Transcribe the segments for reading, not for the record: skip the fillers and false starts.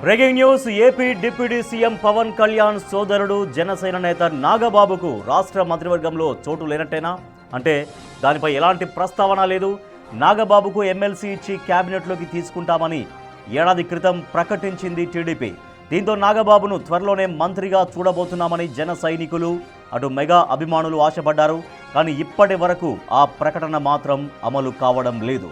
Breaking news. AP deputy CM Pavan Kalyan సోదరుడు జనసేన నేత నాగబాబుకు రాష్ట్ర మంత్రివర్గంలో చోటు లేనట్టేనా? అంటే దానిపై ఎలాంటి ప్రస్తావన లేదు. నాగబాబుకు ఎమ్మెల్సీ ఇచ్చి క్యాబినెట్లోకి తీసుకుంటామని ఏడాది క్రితం ప్రకటించింది టీడీపీ. దీంతో నాగబాబును త్వరలోనే మంత్రిగా చూడబోతున్నామని జన సైనికులు, అటు మెగా అభిమానులు ఆశపడ్డారు. కానీ ఇప్పటి వరకు ఆ ప్రకటన మాత్రం అమలు కావడం లేదు.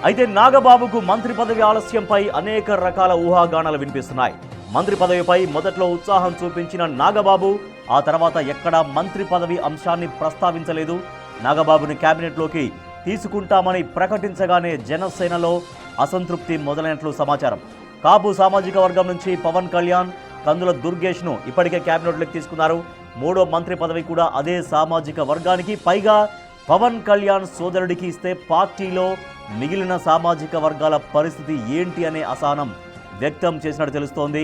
అయితే నాగబాబుకు మంత్రి పదవి ఆలస్యంపై అనేక రకాల ఊహాగానాలు వినిపిస్తున్నాయి. మంత్రి పదవిపై మొదట్లో ఉత్సాహం చూపించిన నాగబాబు ఆ తర్వాత ఎక్కడా మంత్రి పదవి అంశాన్ని ప్రస్తావించలేదు. నాగబాబుని కేబినెట్లోకి తీసుకుంటామని ప్రకటించగానే జనసేనలో అసంతృప్తి మొదలైనట్లు సమాచారం. కాపు సామాజిక వర్గం నుంచి పవన్ కళ్యాణ్, కందుల దుర్గేష్ను ఇప్పటికే కేబినెట్లోకి తీసుకున్నారు. మూడో మంత్రి పదవి కూడా అదే సామాజిక వర్గానికి, పైగా పవన్ కళ్యాణ్ సోదరుడికి ఇస్తే పార్టీలో మిగిలిన సామాజిక వర్గాల పరిస్థితి ఏంటి అనే అసహనం వ్యక్తం చేసినట్టు తెలుస్తోంది.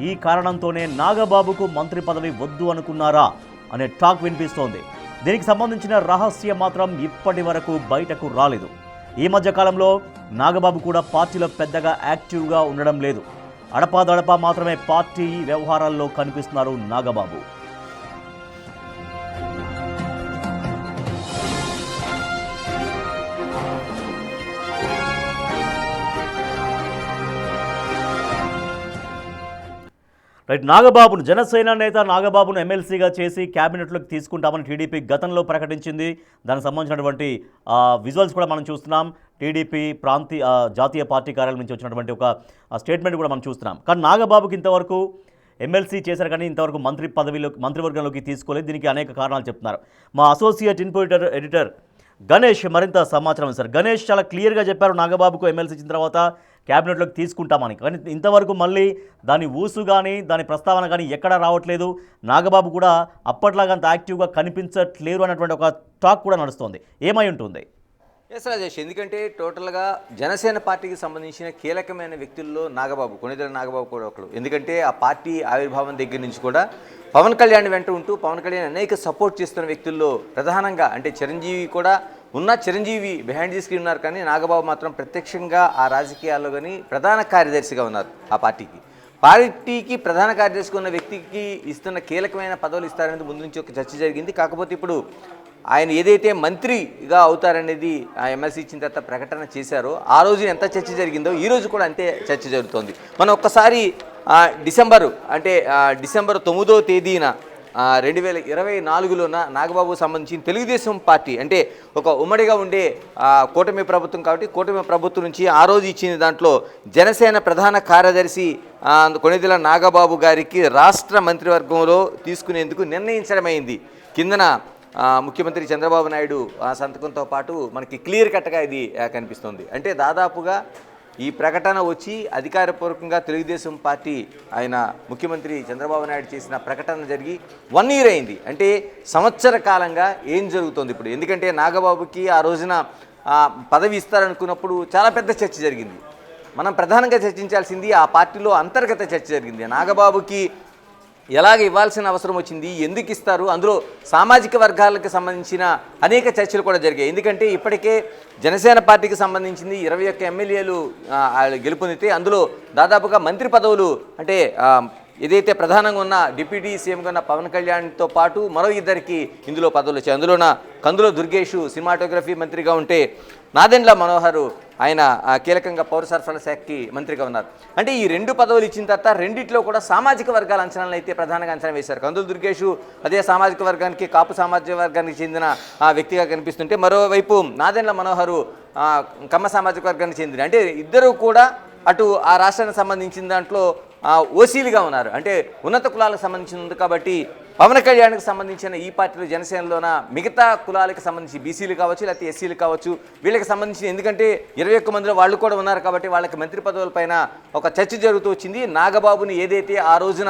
ఈ కారణంతోనే నాగబాబుకు మంత్రి పదవి వద్దు అనుకున్నారా అనే టాక్ వినిపిస్తోంది. దీనికి సంబంధించిన రహస్యం మాత్రం ఇప్పటి వరకు బయటకు రాలేదు. ఈ మధ్య కాలంలో నాగబాబు కూడా పార్టీలో పెద్దగా యాక్టివ్గా ఉండడం లేదు. అడపాదడపా మాత్రమే పార్టీ వ్యవహారాల్లో కనిపిస్తున్నారు నాగబాబు. నాగబాబును, జనసేన నేత నాగబాబును ఎమ్మెల్సీగా చేసి క్యాబినెట్లోకి తీసుకుంటామని టీడీపీ గతంలో ప్రకటించింది. దానికి సంబంధించినటువంటి విజువల్స్ కూడా మనం చూస్తున్నాం. టీడీపీ జాతీయ పార్టీ కార్యాలయం నుంచి వచ్చినటువంటి ఒక స్టేట్మెంట్ కూడా మనం చూస్తున్నాం. కానీ నాగబాబుకి ఇంతవరకు ఎమ్మెల్సీ చేశారు, కానీ ఇంతవరకు మంత్రివర్గంలోకి తీసుకోలేదు. దీనికి అనేక కారణాలు చెప్తున్నారు. మా అసోసియేట్ ఎడిటర్ గణేష్ మరింత సమాచారం ఇస్తారు. గణేష్ చాలా క్లియర్గా చెప్పారు, నాగబాబుకు ఎమ్మెల్సీ ఇచ్చిన తర్వాత క్యాబినెట్లోకి తీసుకుంటామని. కానీ ఇంతవరకు మళ్ళీ దాని ఊసు కానీ దాని ప్రస్తావన కానీ ఎక్కడా రావట్లేదు. నాగబాబు కూడా అప్పట్లాగా అంత యాక్టివ్గా కనిపించట్లేరు అన్నటువంటి ఒక టాక్ కూడా నడుస్తోంది. ఏమై ఉంటుంది? ఎస్ రాజేష్, ఎందుకంటే టోటల్గా జనసేన పార్టీకి సంబంధించిన కీలకమైన వ్యక్తుల్లో నాగబాబు, కొణిదెల నాగబాబు కూడా ఒకడు. ఎందుకంటే ఆ పార్టీ ఆవిర్భావం దగ్గర నుంచి కూడా పవన్ కళ్యాణ్ వెంట ఉంటూ పవన్ కళ్యాణ్ అనేక సపోర్ట్ చేస్తున్న వ్యక్తుల్లో ప్రధానంగా, అంటే చిరంజీవి కూడా ఉన్న, చిరంజీవి బిహైండ్ ది స్క్రీన్ ఉన్నారు, కానీ నాగబాబు మాత్రం ప్రత్యక్షంగా ఆ రాజకీయాల్లో కానీ ప్రధాన కార్యదర్శిగా ఉన్నారు. ఆ పార్టీకి ప్రధాన కార్యదర్శిగా ఉన్న వ్యక్తికి ఇస్తున్న కీలకమైన పదవులు ఇస్తారనేది ముందు నుంచి ఒక చర్చ జరిగింది. కాకపోతే ఇప్పుడు ఆయన ఏదైతే మంత్రిగా అవుతారనేది ఆ ఎమ్మెల్సీ ఇచ్చిన తర్వాత ప్రకటన చేశారో ఆ రోజు ఎంత చర్చ జరిగిందో ఈ రోజు కూడా అంతే చర్చ జరుగుతోంది. మనం ఒక్కసారి డిసెంబర్ 9వ తేదీన 2024లోన నాగబాబు సంబంధించిన తెలుగుదేశం పార్టీ, అంటే ఒక ఉమ్మడిగా ఉండే కూటమి ప్రభుత్వం కాబట్టి కూటమి ప్రభుత్వం నుంచి ఆ రోజు ఇచ్చిన దాంట్లో జనసేన ప్రధాన కార్యదర్శి కొణిదెల నాగబాబు గారికి రాష్ట్ర మంత్రివర్గంలో తీసుకునేందుకు నిర్ణయించడమైంది. కిందన ముఖ్యమంత్రి చంద్రబాబు నాయుడు సంతకంతో పాటు మనకి క్లియర్ కట్గా ఇది కనిపిస్తుంది. అంటే దాదాపుగా ఈ ప్రకటన వచ్చి అధికారపూర్వకంగా తెలుగుదేశం పార్టీ ఆయన ముఖ్యమంత్రి చంద్రబాబు నాయుడు చేసిన ప్రకటన జరిగి 1 year అయింది. అంటే సంవత్సర కాలంగా ఏం జరుగుతుంది ఇప్పుడు? ఎందుకంటే నాగబాబుకి ఆ రోజున పదవి ఇస్తారనుకున్నప్పుడు చాలా పెద్ద చర్చ జరిగింది. మనం ప్రధానంగా చర్చించాల్సింది ఆ పార్టీలో అంతర్గత చర్చ జరిగింది. నాగబాబుకి ఎలాగ ఇవ్వాల్సిన అవసరం వచ్చింది, ఎందుకు ఇస్తారు, అందులో సామాజిక వర్గాలకు సంబంధించిన అనేక చర్చలు కూడా జరిగాయి. ఎందుకంటే ఇప్పటికే జనసేన పార్టీకి సంబంధించింది 21 ఎమ్మెల్యేలు గెలుపొందితే అందులో దాదాపుగా మంత్రి పదవులు, అంటే ఏదైతే ప్రధానంగా ఉన్న డిప్యూటీ సీఎంగా ఉన్న పవన్ కళ్యాణ్తో పాటు మరో 2 ఇందులో పదవులు వచ్చాయి. అందులోన కందుల దుర్గేష్ సినిమాటోగ్రఫీ మంత్రిగా ఉంటే నాదెండ్ల మనోహర్ ఆయన కీలకంగా పౌర సరఫరాల శాఖకి మంత్రిగా ఉన్నారు. అంటే ఈ 2 పదవులు ఇచ్చిన తర్వాత రెండిట్లో కూడా సామాజిక వర్గాల అంచనాలను అయితే ప్రధానంగా అంచనా వేశారు. కందుల దుర్గేష్ అదే సామాజిక వర్గానికి, కాపు సామాజిక వర్గానికి చెందిన వ్యక్తిగా కనిపిస్తుంటే, మరోవైపు నాదెండ్ల మనోహర్ కమ్మ సామాజిక వర్గానికి చెందిన, అంటే ఇద్దరు కూడా అటు ఆ రాష్ట్రానికి సంబంధించిన దాంట్లో ఓసీలుగా ఉన్నారు. అంటే ఉన్నత కులాలకు సంబంధించిన ఉంది కాబట్టి పవన్ కళ్యాణ్కి సంబంధించిన ఈ పార్టీలో జనసేనలోన మిగతా కులాలకు సంబంధించి బీసీలు కావచ్చు, లేకపోతే ఎస్సీలు కావచ్చు, వీళ్ళకి సంబంధించిన, ఎందుకంటే 21 మందిలో వాళ్ళు కూడా ఉన్నారు కాబట్టి వాళ్ళకి మంత్రి పదవులపైన ఒక చర్చ జరుగుతూ వచ్చింది. నాగబాబుని ఏదైతే ఆ రోజున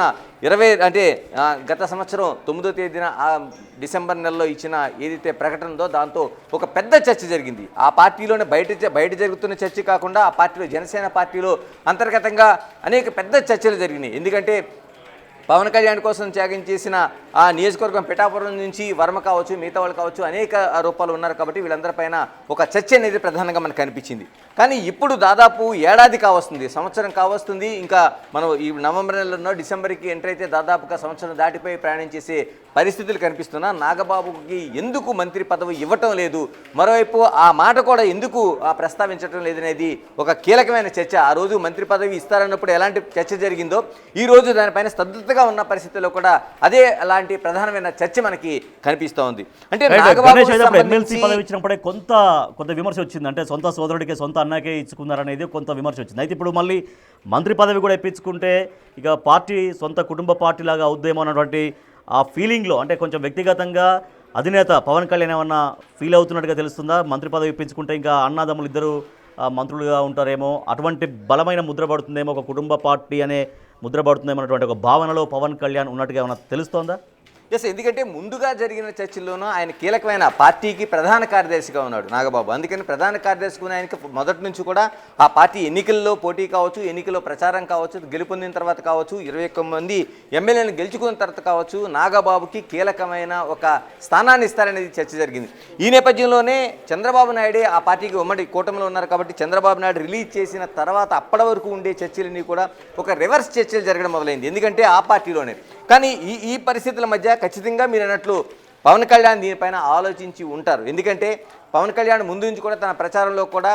గత సంవత్సరం 9వ తేదీన డిసెంబర్ నెలలో ఇచ్చిన ఏదైతే ప్రకటన ఉందో దాంతో ఒక పెద్ద చర్చ జరిగింది. ఆ పార్టీలోనే బయట జరుగుతున్న చర్చ కాకుండా ఆ పార్టీలో, జనసేన పార్టీలో అంతర్గతంగా అనేక పెద్ద చర్చలు జరిగినాయి. ఎందుకంటే పవన్ కళ్యాణ్ కోసం త్యాగం చేసిన ఆ నియోజకవర్గం పిఠాపురం నుంచి వర్మ కావచ్చు, మిగతా వాళ్ళు కావచ్చు, అనేక రూపాలు ఉన్నారు కాబట్టి వీళ్ళందరిపైన ఒక చర్చ అనేది ప్రధానంగా మనకు కనిపించింది. కానీ ఇప్పుడు దాదాపు ఏడాది కావస్తుంది, సంవత్సరం కావస్తుంది. ఇంకా మనం ఈ నవంబర్ నెలలో డిసెంబర్కి ఎంటర్ అయితే దాదాపుగా సంవత్సరం దాటిపోయి ప్రయాణం చేసే పరిస్థితులు కనిపిస్తున్నా నాగబాబుకి ఎందుకు మంత్రి పదవి ఇవ్వటం లేదు, మరోవైపు ఆ మాట కూడా ఎందుకు ప్రస్తావించడం లేదనేది ఒక కీలకమైన చర్చ. ఆ రోజు మంత్రి పదవి ఇస్తారన్నప్పుడు ఎలాంటి చర్చ జరిగిందో ఈ రోజు దానిపైన స్తబ్దతగా ఉన్న పరిస్థితుల్లో కూడా అదే అలాంటి ప్రధానమైన చర్చ మనకి కనిపిస్తూ ఉంది. అంటే ఎమ్మెల్సీ పదవి ఇచ్చినప్పుడే కొంత విమర్శ వచ్చింది. అంటే సొంత సోదరుడికే సొంత అన్నకే ఇచ్చుకున్నారనేది కొంత విమర్శ వచ్చింది. అయితే ఇప్పుడు మళ్ళీ మంత్రి పదవి కూడా ఇప్పించుకుంటే ఇక పార్టీ సొంత కుటుంబ పార్టీ లాగా అవుద్దేమో అన్నటువంటి ఆ ఫీలింగ్లో, అంటే కొంచెం వ్యక్తిగతంగా అధినేత పవన్ కళ్యాణ్ ఏమన్నా ఫీల్ అవుతున్నట్టుగా తెలుస్తుందా? మంత్రి పదవి ఇప్పించుకుంటే ఇంకా అన్నదమ్ములు ఇద్దరు మంత్రులుగా ఉంటారేమో, అటువంటి బలమైన ముద్ర పడుతుందేమో, ఒక కుటుంబ పార్టీ అనే ముద్ర పడుతుందేమో అన్నటువంటి ఒక భావనలో పవన్ కళ్యాణ్ ఉన్నట్టుగా ఏమన్నా తెలుస్తోందా? ఎస్, ఎందుకంటే ముందుగా జరిగిన చర్చల్లోనూ ఆయన కీలకమైన పార్టీకి ప్రధాన కార్యదర్శిగా ఉన్నాడు నాగబాబు. అందుకని ప్రధాన కార్యదర్శిగా ఆయనకి మొదటి నుంచి కూడా ఆ పార్టీ ఎన్నికల్లో పోటీ కావచ్చు, ఎన్నికల్లో ప్రచారం కావచ్చు, గెలుపొందిన తర్వాత కావచ్చు, 21 మంది ఎమ్మెల్యేలను గెలుచుకున్న తర్వాత కావచ్చు, నాగబాబుకి కీలకమైన ఒక స్థానాన్ని ఇస్తారనేది చర్చ జరిగింది. ఈ నేపథ్యంలోనే చంద్రబాబు నాయుడే ఆ పార్టీకి ఉమ్మడి కూటమిలో ఉన్నారు కాబట్టి చంద్రబాబు నాయుడు రిలీజ్ చేసిన తర్వాత అప్పటి వరకు ఉండే చర్చలన్నీ కూడా ఒక రివర్స్ చర్చలు జరగడం మొదలైంది. ఎందుకంటే ఆ పార్టీలోనే. కానీ ఈ పరిస్థితుల మధ్య ఖచ్చితంగా మీరు అన్నట్లు పవన్ కళ్యాణ్ దీనిపైన ఆలోచించి ఉంటారు. ఎందుకంటే పవన్ కళ్యాణ్ ముందు నుంచి కూడా తన ప్రచారంలో కూడా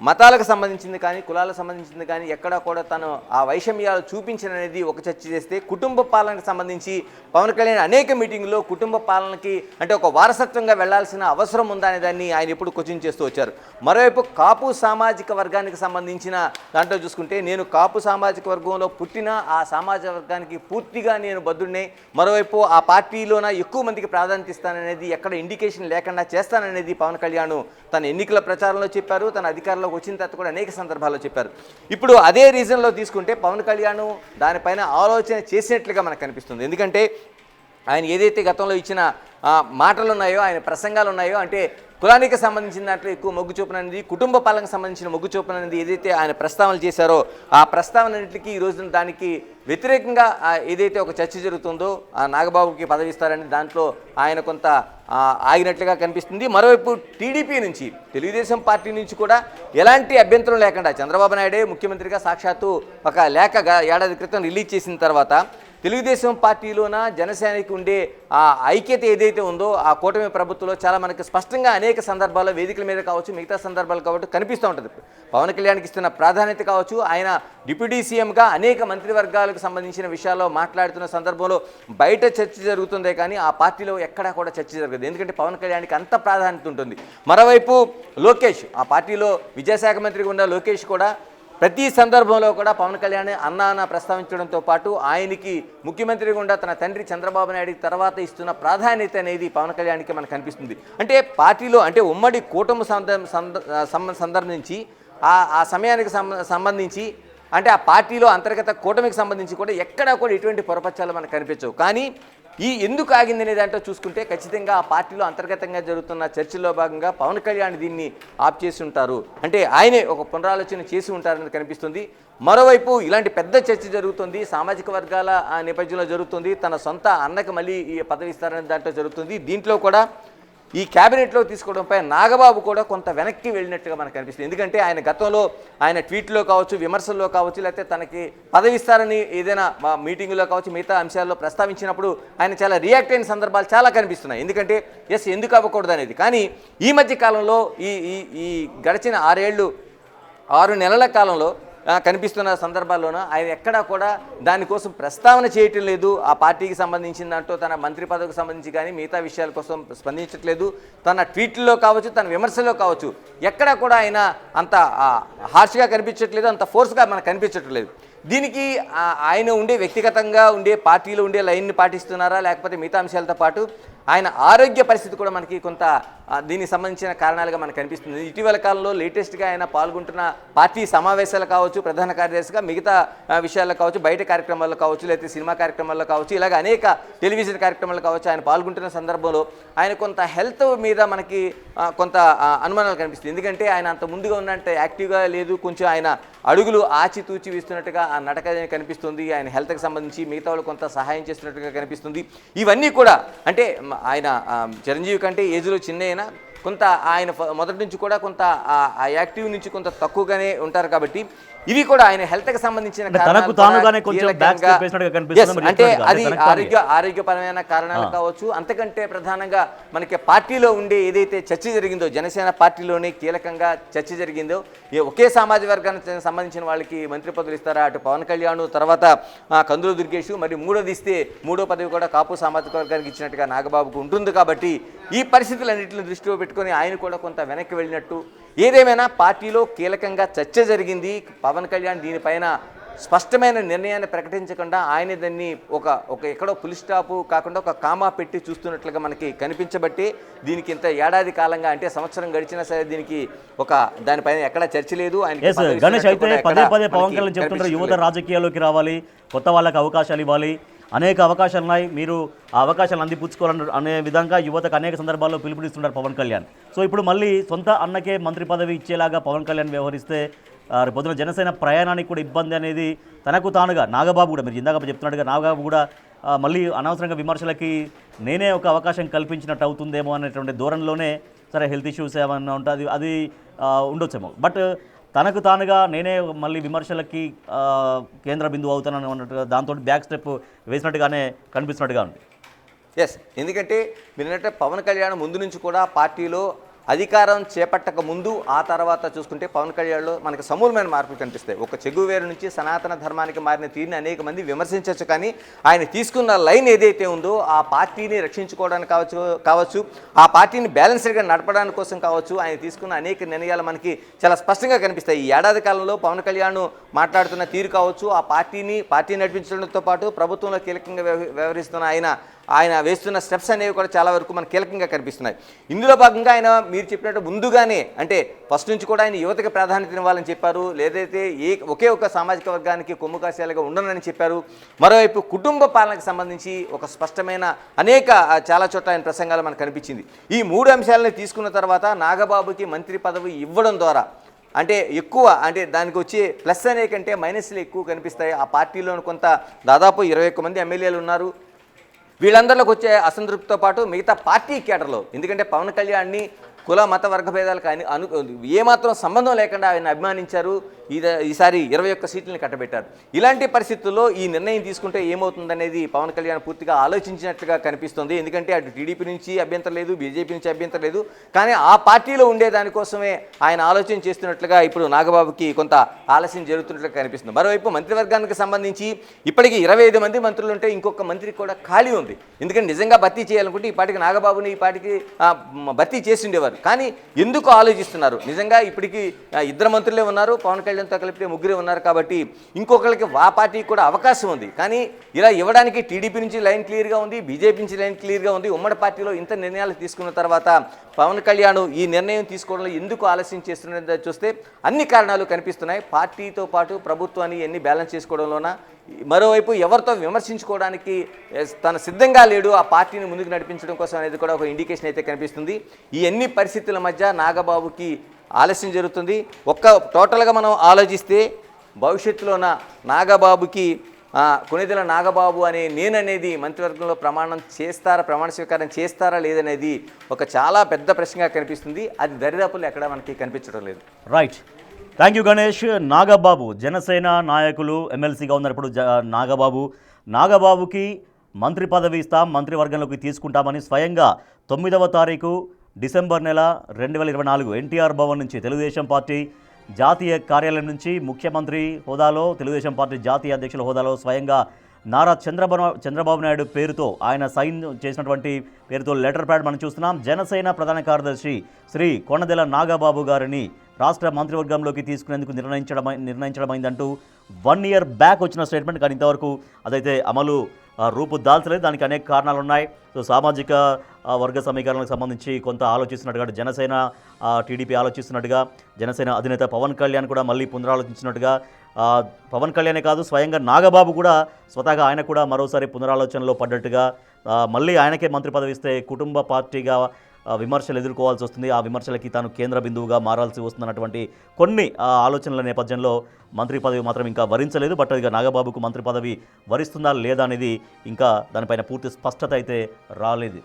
మతాలకు సంబంధించింది కానీ, కులాలకు సంబంధించింది కానీ ఎక్కడా కూడా తను ఆ వైషమ్యాలు చూపించననేది ఒక చర్చ చేస్తే, కుటుంబ పాలనకు సంబంధించి పవన్ కళ్యాణ్ అనేక మీటింగుల్లో కుటుంబ పాలనకి అంటే ఒక వారసత్వంగా వెళ్లాల్సిన అవసరం ఉందా అనే దాన్ని ఆయన ఎప్పుడు క్వశ్చన్ చేస్తూ వచ్చారు. మరోవైపు కాపు సామాజిక వర్గానికి సంబంధించిన దాంట్లో చూసుకుంటే, నేను కాపు సామాజిక వర్గంలో పుట్టిన ఆ సామాజిక వర్గానికి పూర్తిగా నేను బద్దుడినే, మరోవైపు ఆ పార్టీలోన ఎక్కువ మందికి ప్రాధాన్యత ఇస్తాననేది ఎక్కడ ఇండికేషన్ లేకుండా చేస్తాననేది పవన్ కళ్యాణ్ తన ఎన్నికల ప్రచారంలో చెప్పారు, తన అధికారంలో వచ్చిన తర్వాత కూడా అనేక సందర్భాల్లో చెప్పారు. ఇప్పుడు అదే రీజన్లో తీసుకుంటే పవన్ కళ్యాణ్ దానిపైన ఆలోచన చేసినట్లుగా మనకు కనిపిస్తుంది. ఎందుకంటే ఆయన ఏదైతే గతంలో ఇచ్చిన మాటలు ఉన్నాయో, ఆయన ప్రసంగాలు ఉన్నాయో, అంటే కులానికి సంబంధించిన దాంట్లో ఎక్కువ మొగ్గు చూపనది, కుటుంబ పాలనకు సంబంధించిన మొగ్గు చూపనది ఏదైతే ఆయన ప్రస్తావనలు చేశారో ఆ ప్రస్తావనన్నింటికి ఈ రోజున దానికి వ్యతిరేకంగా ఏదైతే ఒక చర్చ జరుగుతుందో ఆ నాగబాబుకి పదవి ఇస్తారని దాంట్లో ఆయన కొంత ఆగినట్లుగా కనిపిస్తుంది. మరోవైపు టీడీపీ నుంచి, తెలుగుదేశం పార్టీ నుంచి కూడా ఎలాంటి అభ్యంతరం లేకుండా చంద్రబాబు నాయుడే ముఖ్యమంత్రిగా సాక్షాత్తు ఒక లేఖ ఏడాది క్రితం రిలీజ్ చేసిన తర్వాత తెలుగుదేశం పార్టీలోన జనసేనకి ఉండే ఆ ఐక్యత ఏదైతే ఉందో ఆ కూటమి ప్రభుత్వంలో చాలా మనకు స్పష్టంగా అనేక సందర్భాల్లో వేదికల మీద కావచ్చు, మిగతా సందర్భాలు కాబట్టి కనిపిస్తూ ఉంటుంది. పవన్ కళ్యాణ్కి ఇస్తున్న ప్రాధాన్యత కావచ్చు, ఆయన డిప్యూటీ సీఎంగా అనేక మంత్రివర్గాలకు సంబంధించిన విషయాల్లో మాట్లాడుతున్న సందర్భంలో బయట చర్చ జరుగుతుందే కానీ ఆ పార్టీలో ఎక్కడా కూడా చర్చ జరగదు. ఎందుకంటే పవన్ కళ్యాణ్కి అంత ప్రాధాన్యత ఉంటుంది. మరోవైపు లోకేష్, ఆ పార్టీలో విద్యాశాఖ మంత్రిగా ఉన్న లోకేష్ కూడా ప్రతి సందర్భంలో కూడా పవన్ కళ్యాణ్ అన్న ప్రస్తావించడంతో పాటు ఆయనకి ముఖ్యమంత్రిగా ఉండా తన తండ్రి చంద్రబాబు నాయుడికి తర్వాత ఇస్తున్న ప్రాధాన్యత అనేది పవన్ కళ్యాణ్కి మనకు కనిపిస్తుంది. అంటే పార్టీలో అంటే ఉమ్మడి కూటమి సందర్భించి ఆ సమయానికి సంబంధించి అంటే ఆ పార్టీలో అంతర్గత కూటమికి సంబంధించి కూడా ఎక్కడా కూడా ఎటువంటి పొరపచ్చాలు మనకు కనిపించవు. కానీ ఎందుకు ఆగిందనే దాంట్లో చూసుకుంటే ఖచ్చితంగా ఆ పార్టీలో అంతర్గతంగా జరుగుతున్న చర్చల్లో భాగంగా పవన్ కళ్యాణ్ దీన్ని ఆప్ చేసి ఉంటారు, అంటే ఆయనే ఒక పునరాలోచన చేసి ఉంటారని కనిపిస్తుంది. మరోవైపు ఇలాంటి పెద్ద చర్చ జరుగుతుంది, సామాజిక వర్గాల నేపథ్యంలో జరుగుతుంది, తన సొంత అన్నకు మళ్ళీ ఈ పదవి ఇస్తారనే దాంట్లో జరుగుతుంది. దీంట్లో కూడా ఈ క్యాబినెట్లో తీసుకోవడంపై నాగబాబు కూడా కొంత వెనక్కి వెళ్ళినట్టుగా మనకు కనిపిస్తుంది. ఎందుకంటే ఆయన గతంలో ఆయన ట్వీట్లో కావచ్చు, విమర్శల్లో కావచ్చు, లేకపోతే తనకి పదవి ఇస్తారని ఏదైనా మీటింగులో కావచ్చు, మిగతా అంశాల్లో ప్రస్తావించినప్పుడు ఆయన చాలా రియాక్ట్ అయిన సందర్భాలు చాలా కనిపిస్తున్నాయి. ఎందుకంటే ఎందుకు అవ్వకూడదు అనేది. కానీ ఈ మధ్య కాలంలో ఈ గడిచిన 6 నెలల కాలంలో కనిపిస్తున్న సందర్భాల్లోనూ ఆయన ఎక్కడా కూడా దానికోసం ప్రస్తావన చేయటం లేదు. ఆ పార్టీకి సంబంధించిన దాంట్లో తన మంత్రి పదవికి సంబంధించి కానీ మిగతా విషయాల కోసం స్పందించట్లేదు. తన ట్వీట్లో కావచ్చు, తన విమర్శలో కావచ్చు, ఎక్కడా కూడా ఆయన అంత హార్ష్గా కనిపించట్లేదు, అంత ఫోర్స్గా మనకు కనిపించట్లేదు. దీనికి ఆయన ఉండే వ్యక్తిగతంగా ఉండే పార్టీలో ఉండే లైన్ని పాటిస్తున్నారా, లేకపోతే మిగతా అంశాలతో పాటు ఆయన ఆరోగ్య పరిస్థితి కూడా మనకి కొంత దీనికి సంబంధించిన కారణాలుగా మనకు కనిపిస్తుంది. ఇటీవల కాలంలో లేటెస్ట్గా ఆయన పాల్గొంటున్న పార్టీ సమావేశాలు కావచ్చు, ప్రధాన కార్యదర్శిగా మిగతా విషయాల్లో కావచ్చు, బయట కార్యక్రమాల్లో కావచ్చు, లేకపోతే సినిమా కార్యక్రమాల్లో కావచ్చు, ఇలాగ అనేక టెలివిజన్ కార్యక్రమాలు కావచ్చు, ఆయన పాల్గొంటున్న సందర్భంలో ఆయన కొంత హెల్త్ మీద మనకి కొంత అనుమానాలు కనిపిస్తుంది. ఎందుకంటే ఆయన అంత ముందుగా ఉన్నంత యాక్టివ్గా లేదు, కొంచెం ఆయన అడుగులు ఆచితూచి వేస్తున్నట్టుగా ఆ నడక కనిపిస్తుంది. ఆయన హెల్త్కి సంబంధించి మిగతా వాళ్ళు కొంత సహాయం చేస్తున్నట్టుగా కనిపిస్తుంది. ఇవన్నీ కూడా అంటే ఆయన చిరంజీవి కంటే ఏజ్లో చిన్న అయినా కొంత ఆయన మొదటి నుంచి కూడా కొంత ఆ యాక్టివ్ నుంచి కొంత తక్కువగానే ఉంటారు కాబట్టి ఇవి కూడా ఆయన హెల్త్కి సంబంధించిన అంటే అది ఆరోగ్యపరమైన కారణాలు కావచ్చు. అంతకంటే ప్రధానంగా మనకి పార్టీలో ఉండే ఏదైతే చర్చ జరిగిందో జనసేన పార్టీలోనే కీలకంగా చర్చ జరిగిందో ఒకే సామాజిక వర్గానికి సంబంధించిన వాళ్ళకి మంత్రి పదవులు ఇస్తారా, అటు పవన్ కళ్యాణ్ తర్వాత కందుల దుర్గేష్, మరి మూడోది ఇస్తే మూడో పదవి కూడా కాపు సామాజిక వర్గానికి ఇచ్చినట్టుగా నాగబాబుకు ఉంటుంది. కాబట్టి ఈ పరిస్థితులన్నింటిని దృష్టిలో పెట్టుకొని ఆయన కూడా కొంత వెనక్కి వెళ్ళినట్టు. ఏదేమైనా పార్టీలో కీలకంగా చర్చ జరిగింది. పవన్ కళ్యాణ్ దీనిపైన స్పష్టమైన నిర్ణయాన్ని ప్రకటించకుండా ఆయన దాన్ని ఒక ఎక్కడో పులి స్టాపు కాకుండా ఒక కామా పెట్టి చూస్తున్నట్లుగా మనకి కనిపించబట్టి దీనికి ఇంత ఏడాది కాలంగా అంటే సంవత్సరం గడిచినా సరే దీనికి దానిపైన ఎక్కడా చర్చ లేదు. గణేష్ అయితే పదే పదే పవన్ కళ్యాణ్ చెప్తుంటారు యువత రాజకీయాల్లోకి రావాలి, కొత్త వాళ్ళకి అవకాశాలు ఇవ్వాలి, అనేక అవకాశాలు ఉన్నాయి, మీరు ఆ అవకాశాలు అందిపుచ్చుకోవాలని అనే విధంగా యువతకు అనేక సందర్భాల్లో పిలుపునిస్తున్నారు పవన్ కళ్యాణ్. సో ఇప్పుడు మళ్ళీ సొంత అన్నకే మంత్రి పదవి ఇచ్చేలాగా పవన్ కళ్యాణ్ వ్యవహరిస్తే పొద్దున జనసేన ప్రయాణానికి కూడా ఇబ్బంది అనేది తనకు తానుగా నాగబాబు కూడా మీరు ఇందాక చెప్తున్నట్టుగా నాగబాబు కూడా మళ్ళీ అనవసరంగా విమర్శలకి నేనే ఒక అవకాశం కల్పించినట్టు అవుతుందేమో అనేటువంటి ధోరణిలోనే సరే హెల్త్ ఇష్యూస్ ఏమన్నా ఉంటుంది అది ఉండొచ్చేమో. బట్ తనకు తానుగా నేనే మళ్ళీ విమర్శలకి కేంద్ర బిందువు అవుతానని అన్నట్టుగా దాంతో బ్యాక్ స్టెప్ వేసినట్టుగానే కనిపిస్తున్నట్టుగా ఉంది. ఎస్, ఎందుకంటే మీరంటే పవన్ కళ్యాణ్ ముందు నుంచి కూడా పార్టీలో అధికారం చేపట్టక ముందు ఆ తర్వాత చూసుకుంటే పవన్ కళ్యాణ్లో మనకు సమూలమైన మార్పులు కనిపిస్తాయి. ఒక చెగువేరు నుంచి సనాతన ధర్మానికి మారిన తీరుని అనేక మంది విమర్శించవచ్చు, కానీ ఆయన తీసుకున్న లైన్ ఏదైతే ఉందో ఆ పార్టీని రక్షించుకోవడానికి కావచ్చు ఆ పార్టీని బ్యాలెన్స్డ్గా నడపడానికి కోసం కావచ్చు ఆయన తీసుకున్న అనేక నిర్ణయాలు మనకి చాలా స్పష్టంగా కనిపిస్తాయి. ఈ ఏడాది కాలంలో పవన్ కళ్యాణ్ మాట్లాడుతున్న తీరు కావచ్చు, ఆ పార్టీ నడిపించడంతో పాటు ప్రభుత్వంలో కీలకంగా వ్యవహరిస్తున్న ఆయన వేస్తున్న స్టెప్స్ అనేవి కూడా చాలా వరకు మనకు కీలకంగా కనిపిస్తున్నాయి. ఇందులో భాగంగా ఆయన మీరు చెప్పినట్టు ముందుగానే అంటే ఫస్ట్ నుంచి కూడా ఆయన యువతకి ప్రాధాన్యత ఇవ్వాలని చెప్పారు, లేదైతే ఒకే ఒక సామాజిక వర్గానికి కొమ్ము కాసేలాగా ఉండనని చెప్పారు. మరోవైపు కుటుంబ పాలనకు సంబంధించి ఒక స్పష్టమైన చాలా చోట్ల ఆయన ప్రసంగాలు మనకు కనిపించింది. ఈ మూడు అంశాలను తీసుకున్న తర్వాత నాగబాబుకి మంత్రి పదవి ఇవ్వడం ద్వారా అంటే ఎక్కువ అంటే దానికి వచ్చే ప్లస్ అనే కంటే మైనస్లు ఎక్కువ కనిపిస్తాయి. ఆ పార్టీలో కొంత దాదాపు 21 మంది ఎమ్మెల్యేలు ఉన్నారు. వీళ్ళందరిలోకి వచ్చే అసంతృప్తితో పాటు మిగతా పార్టీ కేటర్లో ఎందుకంటే పవన్ కళ్యాణ్ని కుల మత వర్గ భేదాలకు ఏమాత్రం సంబంధం లేకుండా ఆయన అభిమానించారు. ఈసారి 21 సీట్లను కట్టబెట్టారు. ఇలాంటి పరిస్థితుల్లో ఈ నిర్ణయం తీసుకుంటే ఏమవుతుందనేది పవన్ కళ్యాణ్ పూర్తిగా ఆలోచించినట్లుగా కనిపిస్తుంది. ఎందుకంటే అటు టీడీపీ నుంచి అభ్యంతరం లేదు, బీజేపీ నుంచి అభ్యంతరం లేదు, కానీ ఆ పార్టీలో ఉండే దానికోసమే ఆయన ఆలోచన చేస్తున్నట్లుగా ఇప్పుడు నాగబాబుకి కొంత ఆలస్యం జరుగుతున్నట్లుగా కనిపిస్తుంది. మరోవైపు మంత్రివర్గానికి సంబంధించి ఇప్పటికీ 25 మంది మంత్రులు ఉంటే ఇంకొక మంత్రి కూడా ఖాళీ ఉంది. ఎందుకంటే నిజంగా భర్తీ చేయాలనుకుంటే ఈ పార్టీకి నాగబాబుని ఈ పార్టీకి భర్తీ చేసి ఉండేవారు, కానీ ఎందుకు ఆలోచిస్తున్నారు? నిజంగా ఇప్పటికీ 2 మంత్రులే ఉన్నారు, పవన్ కళ్యాణ్తో కలిపితే 3 ఉన్నారు, కాబట్టి ఇంకొకరికి ఆ పార్టీకి కూడా అవకాశం ఉంది. కానీ ఇలా ఇవ్వడానికి టీడీపీ నుంచి లైన్ క్లియర్గా ఉంది, బీజేపీ నుంచి లైన్ క్లియర్గా ఉంది. ఉమ్మడి పార్టీలో ఇంత నిర్ణయాలు తీసుకున్న తర్వాత పవన్ కళ్యాణ్ ఈ నిర్ణయం తీసుకోవడంలో ఎందుకు ఆలస్యం చేస్తున్నది చూస్తే అన్ని కారణాలు కనిపిస్తున్నాయి. పార్టీతో పాటు ప్రభుత్వాన్ని ఎన్ని బ్యాలెన్స్ చేసుకోవడంలోన, మరోవైపు ఎవరితో విమర్శించుకోవడానికి తను సిద్ధంగా లేడు, ఆ పార్టీని ముందుకు నడిపించడం కోసం అనేది కూడా ఒక ఇండికేషన్ అయితే కనిపిస్తుంది. ఈ అన్ని పరిస్థితుల మధ్య నాగబాబుకి ఆలస్యం జరుగుతుంది. టోటల్గా మనం ఆలోచిస్తే భవిష్యత్తులోన నాగబాబుకి కొనిదెల నాగబాబు అనే నేననేది మంత్రివర్గంలో ప్రమాణ స్వీకారం చేస్తారా లేదనేది ఒక చాలా పెద్ద ప్రశ్నగా కనిపిస్తుంది. అది దరిదాపుల్లో ఎక్కడ మనకి కనిపించడం లేదు. Right, thank you Ganesh. Nagababu Janasena నాయకులు ఎమ్మెల్సీగా ఉన్నారు ఇప్పుడు నాగబాబుకి మంత్రి పదవి ఇస్తాం, మంత్రివర్గంలోకి తీసుకుంటామని స్వయంగా 9వ తారీఖు డిసెంబర్ నెల 2024 ఎన్టీఆర్ భవన్ నుంచి తెలుగుదేశం పార్టీ జాతీయ కార్యాలయం నుంచి ముఖ్యమంత్రి హోదాలో తెలుగుదేశం పార్టీ జాతీయ అధ్యక్షుల హోదాలో స్వయంగా నారా చంద్రబాబు నాయుడు పేరుతో ఆయన సైన్ చేసినటువంటి పేరుతో లెటర్ ప్యాడ్ మనం చూస్తున్నాం. జనసేన ప్రధాన కార్యదర్శి శ్రీ కొనదెల నాగబాబు గారిని రాష్ట్ర మంత్రివర్గంలోకి తీసుకునేందుకు నిర్ణయించడమైందంటూ 1 ఇయర్ బ్యాక్ వచ్చిన స్టేట్మెంట్, కానీ ఇంతవరకు అదైతే అమలు రూపు దాల్చలేదు. దానికి అనేక కారణాలు ఉన్నాయి. సో సామాజిక వర్గ సమీకరణకు సంబంధించి కొంత ఆలోచిస్తున్నట్టుగా జనసేన టీడీపీ ఆలోచిస్తున్నట్టుగా జనసేన అధినేత పవన్ కళ్యాణ్ కూడా మళ్ళీ పునరాలోచించినట్టుగా పవన్ కళ్యాణే కాదు స్వయంగా నాగబాబు కూడా స్వతహాగా ఆయన కూడా మరోసారి పునరాలోచనలో పడ్డట్టుగా మళ్ళీ ఆయనకే మంత్రి పదవి ఇస్తే కుటుంబ పార్టీగా విమర్శలు ఎదుర్కోవాల్సి వస్తుంది. ఆ విమర్శలకి తాను కేంద్ర బిందువుగా మారాల్సి వస్తున్నటువంటి కొన్ని ఆలోచనల నేపథ్యంలో మంత్రి పదవి మాత్రం ఇంకా వరించలేదు. బట్ ఇక నాగబాబుకు మంత్రి పదవి వరిస్తుందా లేదా అనేది ఇంకా దానిపైన పూర్తి స్పష్టత అయితే రాలేదు.